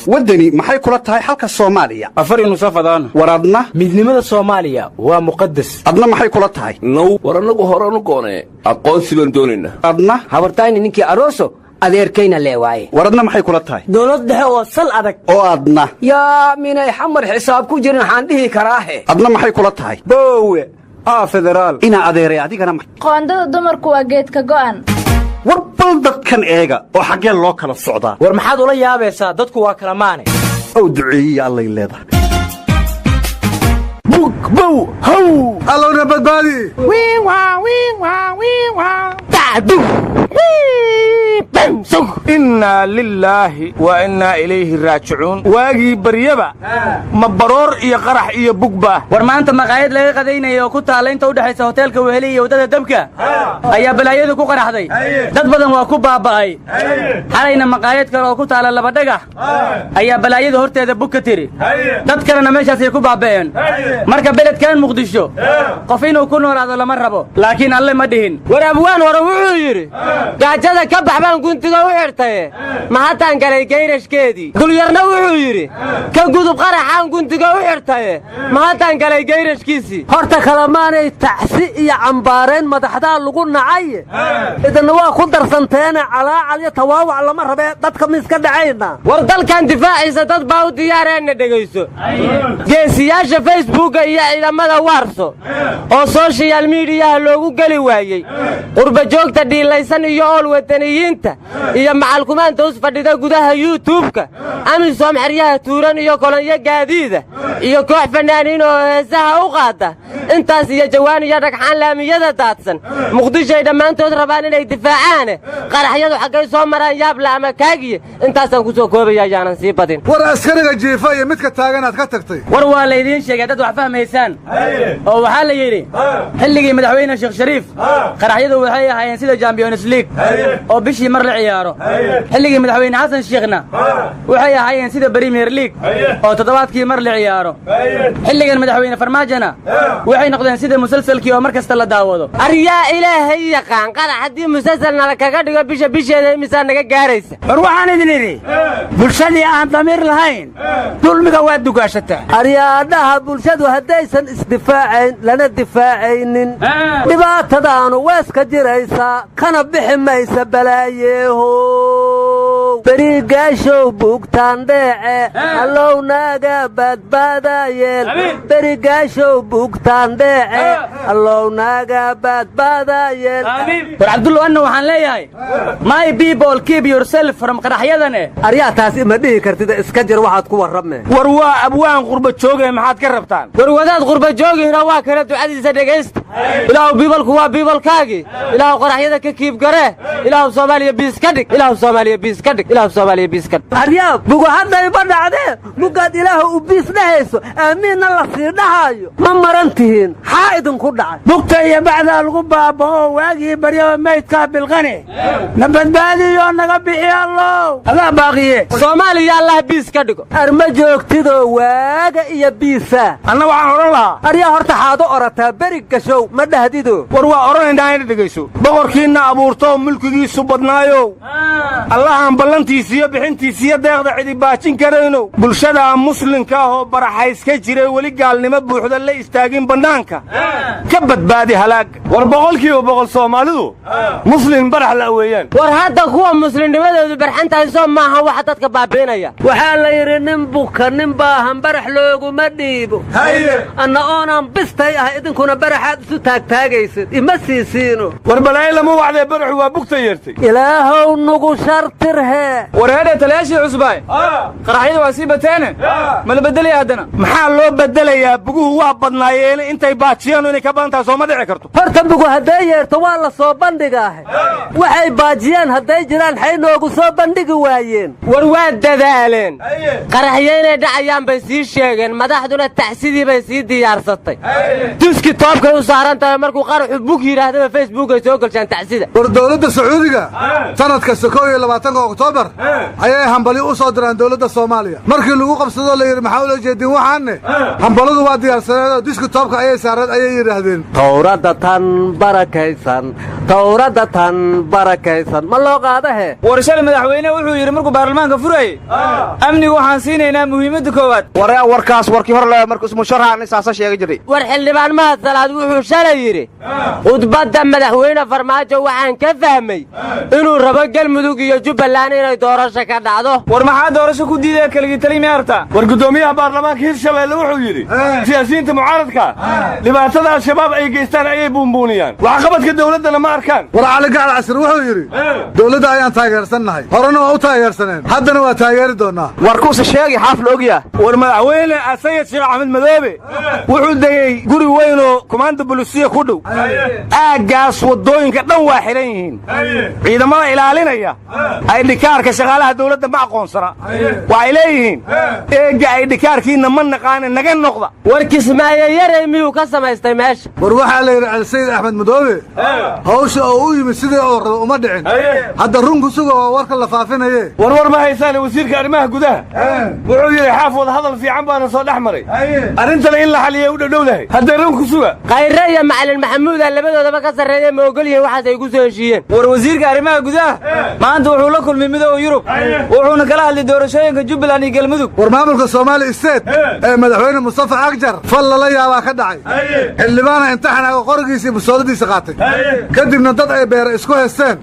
ودني maxay kula tahay halka Soomaaliya afar inuu safadaan waradna midnimada Soomaaliya waa muqaddas adna maxay kula tahay no waranagu horanu goone aqoonsi baan doonayna adna habartayni ninkii arooso adeerkayna leewaay waradna maxay kula tahay dawlad dhexe oo sal adag oo adna yaa minay xamar xisaab ku jirin waxaan dhihi karaahe adna maxay kula tahay boowe federaal ina adeeray adigana qoondada dumarku waa geedka go'an warbal dadkan eega oo xagee loo kala socdaa war maxaad ula yaabaysaa dadku waa kala maane oo duceeyay Allah leedahay bow how allowna badbaadi تعدو إنا لله وإنا إليه راجعون واجي بريبا مبرور إيا قرح إيا بقبة ورما أنت مقايد لغي قدينا يا كنت على أنت ودحيس هوتيلك وهلية ودادا دبكة أيا بلايدو كو قرح دي داد بدن واكو بابا أي حالينا مقايد كرو كنت على اللبدقة أيا بلايدو هورتي دا بوكة تيري داد كرنا ميشا سيكو بابين مركب بلد كان مقدشو قفينو كنو رادو لمربو لكن الله مدهن ورابوان وروحو يري قاعدة كبح بان كنت وحرتي ما هاتان كالي كيرش كيدي قل يرنا وحو يري كان قدب قرحان كنت وحرتي ما هاتان كالي كيرش كيسي هورتا كلاماني تحسيئي عمبارين مدحدان لقولنا عاية إذا نواه خدر سنتين على تواوع على مرة دادك ميسكا دعينا وردال كان دفاعي ستاد باو ديارين دقيسو جيسياشا فيسبوك إيا إذا ماذا وارسو oo social media loogu gali waayay qurba joogta dhiilaysan iyo ol wadaniyiinta iyo macalkumaanta us fadhida gudaha YouTube-ka amisom xariyaha tuuran iyo kolonyo gaadiida iyo koox fanaaniin oo heesaha u qaata intaas iyo jawaan iyo dhagxaan laamiyada daadsan muqdisho ay dhamaantood rabaan inay difaacaan qaraxyadu xagay soo maraan yaab la ama kaagiye intaasan ku soo koobaya yaanan sii badin war askariga jiifa iyo midka taaganaad ka tagtay war waa la idin sheegay dad wax fahmaysaan oo waxa la yiri xilligii madaxweyne Sheekh Shariif qaraxyadu waxay ahaayeen sida Champions League oo bishii mar la ciyaaro xilligii madaxweyne Xasan Sheekhna waxay ahaayeen sida Premier League oo toddobaadkii mar la ciyaaro xilligan madaxweyne Farmaajana waxay noqdeen sida musalsalkii oo markasta la daawado ariyaa ilaahay yaqaan qaraxadii musalsalna la kaga dhigo bisheeda imisa naga gaaraysa war waxaan idin idhi bulshadii aan damiir lahayn dulmiga waa dugaashataa aryaadaha bulshadu haddaysan isdifaacayn lana difaacaynin dhibaatadaanu weeska jiraysaa kana bixi maysa balaayeeho berigaashow bugtaan dheece allownaga badbaadayeen berigaashow bugtaan dheece allownaga badbaadayeen war Cabdullah anna waxaan leeyahay my people keep yourself from qaraxyadane aryaa taas ima dhihi kartid iska jir waxaad ku warrameen war waa abwaan qurba joogay maxaad ka rabtaan war wadaad qurba joogayna waa kala ducadiisa dhageysta ilaahu biibalku waa biibalkaagi ilaahu qaraxyada ka kiib gare ilaahu Soomaaliya biis ka dhig ilaahu Soomaaliya biis ka dhig ilaahu Soomaaliya biis ka dhig aryaa bugu hadday ba dhacdee mugaad ilaahu u biis dhahayso aamiinna la sii dhahayo ma marantihiin xaa idin ku dhacay bugta iyo bacda lagu baabao waagii baryo meydka bilqani nabadbaadiyo naga bixi allow adaa baaqiye Soomaaliya Allah biis ka dhigo arma joogtido waaga iyo biisa anna waxaan oran lahaa aryaa horta xaado orataa berig gashow ma dhahdido war waa oranaynaa in dhageyso boqorkiina abuurto mulkigiisu badnaayo allahan ballantiisiyo bixintiisiyo deeqda cidi baajin karayno bulshada muslimka ah oo baraxays ka jiray wali gaalnimo buuxda la istaagin banaanka ka badbaadi halaag war boqolkiiba boqol Soomaalidu muslim barax la weeyaan war hadda kuwa muslimnimadoodu barxantahay soo maaha waxa dadka baabiinaya waxa la yiri nin buka nin baahan barax loogu ma dhiibo anna oonan bistay ah idinkuna baraxaad isu taagtaagaysid ima siisiino war balay lama wacday baraxu waa bugta yeertay ilaahow nugu shartirhe war hada talaashi cusbay qaraxyada waa sii bateene ma la bedelay hadana maxaa loo bedelayaa buguhu waa badnaayeen intay baajiyaan inay ka badan tahay soo ma dhici karto horta bugu haday yeerto waa la soo bandhigaa waxay baajiyaan haday jiraan xay noogu soo bandhigi waayeen war waa dadaaleen qaraxyada dhacayaan bay sii sheegeen madaxduna taxsidii bay sii diyaarsatay tuski toobka u saaran tahay markuu qaraxu bug yidhaahdaba facebook ay soo galshaan tacsida war dowladda sacuudiga sanad kasta 21 Oktoobar ayay hambali u soo diraan dowladda Soomaaliya markii lagu qabsado la yiri maxaa ula jeedin waxaanne hambaladu waa diyaarsanaa disku toobka ayay saarad ayay yiraahdeen tawrada tan barakaysan ma loo qaadahe warshada madaxweyne wuxuu yiri markuu baarlamaanka furay amnigu waxaan siinaynaa muhiimadda koowaad warkaas warkii hor leh markuu ismu sharaxan isaasa sheegay jiray war xildhibaan mahad salaad wuxuu shalay yiri khudbadda madaxweyne farmaajo waxaan ka fahmay inuu rabo galmudug iyo jubbaland inay doorasho ka dhacdo war maxaa doorasho ku diiday kaligi talimeerta war gudoomiyaha baarlamaanka Hirshabeelle wuxuu yiri siyaasiyiinta mucaaradka dhibaatada shabaab ay geystaan ayay buunbuuniyaan waxa qabadka dawladana ma arkaan war cali gacal casir wuxuu yiri dawladda ayaan taageersanahay horena waa u taageersaneen haddana waa taageeri doonaa warkuusa sheegi xaafl ogya war madaxweyne Sayid Sheekh Axmed Madoobe wuxuu degay guri weyn oo kumaanda booliisiya ku dhow aagaas wadooyinka dhan waa xiran yihiin ciidamada ilaalinaya ay dhikaarka shaqaalaha dawladda ma aqoonsana waxay leeyihiin eega ay dhikaarkiina ma naqaan naga noqda war kismaayo yaray miyuu ka samaystay meesha war waxa la yiri Sayid Axmed Madoobe hawsha oo u yimid sidii oo rabo uma dhicin hadda runku sugo oo warka la faafinaye war ma haysan wasiirka arrimaha gudaha wuxuu yiri xaafad hadal fiican baan soo dhaxmaray arrintan in la xaliyo u dhawdahay hadda runku suga qayre iyo macallin maxamuud labadoodaba ka sareeyay ma ogol yihiin waxaas ay ku soo heshiiyeen war wasiirka arrimaha gudaha maanta wuxuu la kulmay midowga Yurub wuxuuna kala hadlay doorashooyinka Jubbaland iyo Galmudug war maamulka Soomaali State ee madaxweyne Mustafa Agjar fal la yaabaa ka dhacay xildhibaana imtixaanka qorgiisa busooladiisa qaatay kadibna dad ay beer isku heesteen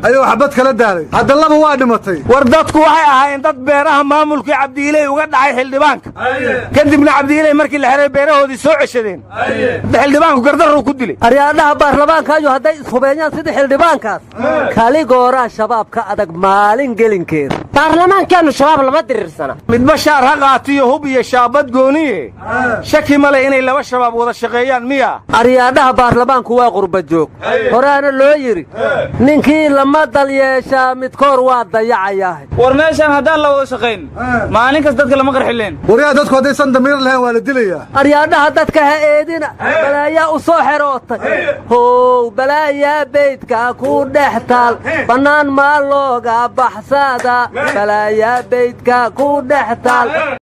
ayuu xabad kala daalay hadda laba waa dhimatay war dadku waxay ahaayeen dad beeraha maamulka Cabdiilay uga dhacay xildhibaanka kadibna Cabdiilay markii la xiray beerahoodii soo ceshadeen xildhibaanku gardarro ku dilay aryaadaha baarlamaanka ayu haday ishubeeyaan sida xildhibaankaas kali goora shabaabka adag maalin gelinkeed baarlamaankaanu shabaab lama diriirsana midba shaar ha qaatiyo hub iyo shaabad gooniye shaki male inay laba shabaab wada shaqeeyaan miya aryaadaha baarlamaanku waa qurba joog horaana loo yiri ninkii lama dal yeeshaa midkoor waa dayacayaa war meeshan hadaan la wada shaqeyn maalin kasta dadka lama qarxileen wariya dadku hadaysan damiir lahayn waa la dilayaa aryaadaha dadka ha eedina balaaya u soo xerootay balaaya beydka ku dhex taal bannaan maa looga baxsada balaaya beydka ku dhex taal